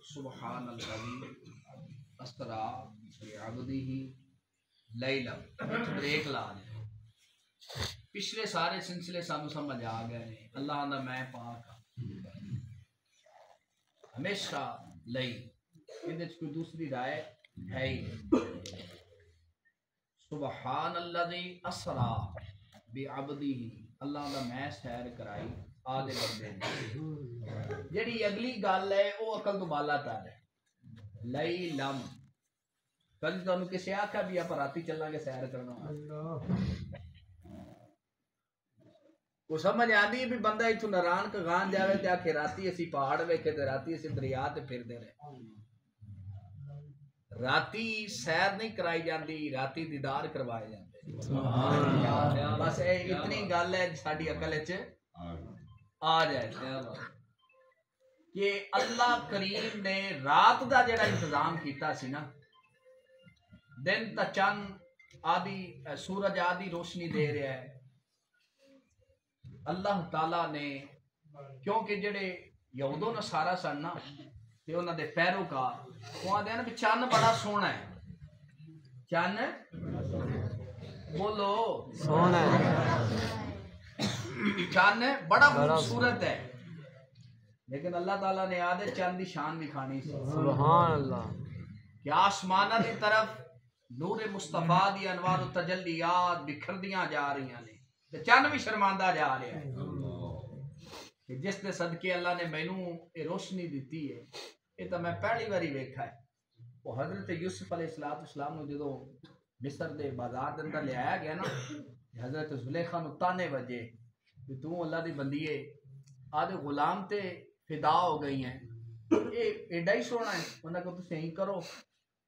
سبحان الذی اسرا بعبدہ لیلا بریک لا دے پچھلے سارے سلسلے سانو سمجھ آ گئے نے اللہ دا میں پاک ہمیشہ لئی اندے کوئی دوسری رائے ہے ہی سبحان الذی اسرا بعبدہ اللہ دا میں سیر کرائی آدھے بندے نے جیڑی اگلی گل ہے وہ عقل تو بالا تر ہے لئی لم کل تانوں کسے آکھا بھی آپ راتی چلاں گے سیر کرنا وہ سمجھ آندی ہے بھی بندہ اتو نران کا گان جاوے تے آکھے راتی اسی پہاڑ ویکھے تے راتی اسی دریا تے پھر دے رہے راتی سیر نہیں کرائی جاندی راتی دیدار کروائے جاندے بس اتنی گل ہے ساڈی عقل وچ آ جائے کہ اللہ کریم نے رات دا جڑا انتظام کیتا سی نا دن تا چند آدھی سورج آدھی روشنی دے رہا ہے اللہ تعالیٰ نے کیونکہ جڑے یہود و نصارا سن نا تے انہاں دے پیروکار وہ آدھے نا بھی چند بڑا سونا ہے چند بولو سونا چند بڑا خوبصورت ہے لیکن اللہ تعالیٰ نے آدھے چند دی شان بھی کھانی سی سبحان اللہ کہ آسمانہ دی طرف نور مصطفیٰ دی انوار و تجلیات بکھر دیاں جا رہی ہیں چند بھی شرماندہ جا رہے ہیں کہ جس نے صدقے اللہ نے مینوں یہ روشنی دیتی ہے یہ تو میں پہلی باری ویکھا ہے وہ حضرت یوسف علیہ السلام نے جدو مصر دے بازار دے اندر لے آیا گیا نا حضرت زلیخا نو تانے وجے کہ تو اللہ دی بندیے آدھے غلام تے فدا ہو گئی ہیں یہ ایڈا ہی سونا ہے انہوں نے کہا تسی یہی کرو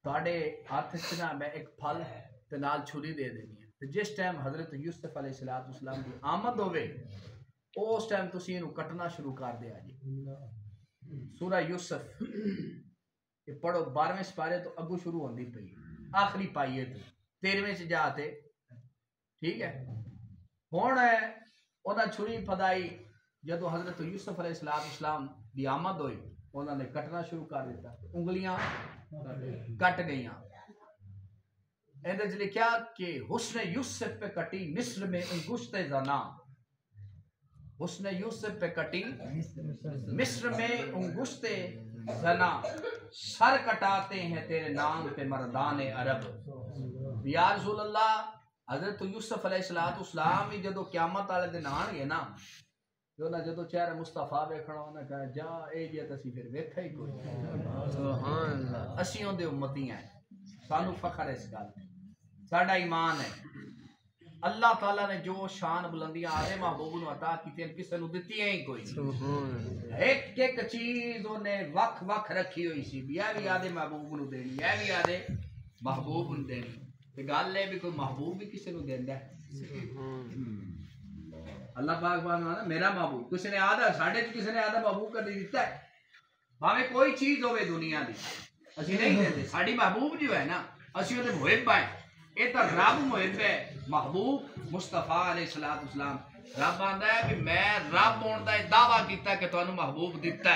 تواڈے ہاتھ وچ نا میں ایک پھل تے نال چھری دے دینی ہے جس ٹائم حضرت یوسف علیہ السلام کی آمد ہوئے اس ٹائم تسی اینو کٹنا شروع کر دیا جی سورہ یوسف یہ پڑھو 12ویں سپارے تو اگو شروع ہوندی پئی آخری پائیے تو 13ویں سے جاتے ٹھیک ہے ہن انہاں چھری پھدائی جدو حضرت یوسف علیہ السلام دی آمد ہوئی انہوں نے کٹنا شروع کر دیتا انگلیاں کٹ گئیاں اندر لکھیا کہ حسن یوسف پہ کٹی مصر میں انگشت زنا حسن یوسف پہ کٹی مصر میں انگشت زنا سر کٹاتے ہیں تیرے نام پہ مردان عرب یا رسول اللہ حضرت یوسف علیہ السلام ہی جدو قیامت والے دن آن گے نا جدو چہرہ مصطفیٰ ویکھنا انہاں کہا جا اے جی اسی پھر ویکھا ہی کوئی سبحان اللہ اسی ہوندے امتی ہیں سانو فخر ہے اس گل ساڈا ایمان ہے اللہ تعالیٰ نے جو شان بلندیاں آدھے محبوب نو عطا کی کسی نو دتی ہی کوئی ایک ایک چیز انہیں وکھ وکھ رکھی ہوئی سی یہ بھی آدھے محبوب نو دینی یہ بھی آدھے محبوب نو دینی گل ہے بھی کوئی محبوب بھی کسی نو دیندا ہے اللہ پاک فرماتا ہے میرا محبوب کسی نے آدھا ساڈے چ کسی نے آدھا محبوب کر دیتا ہے بھاویں کوئی چیز ہوے دنیا دی اسی نہیں دیندے ساڈی محبوب جو ہے نا اسی اودے محب ہیں یہ تو رب محب ہے محبوب مصطفیٰ علیہ السلام رب آندا ہے کہ میں رب ہون دا دعویٰ کیتا کہ تانوں محبوب دتا ہے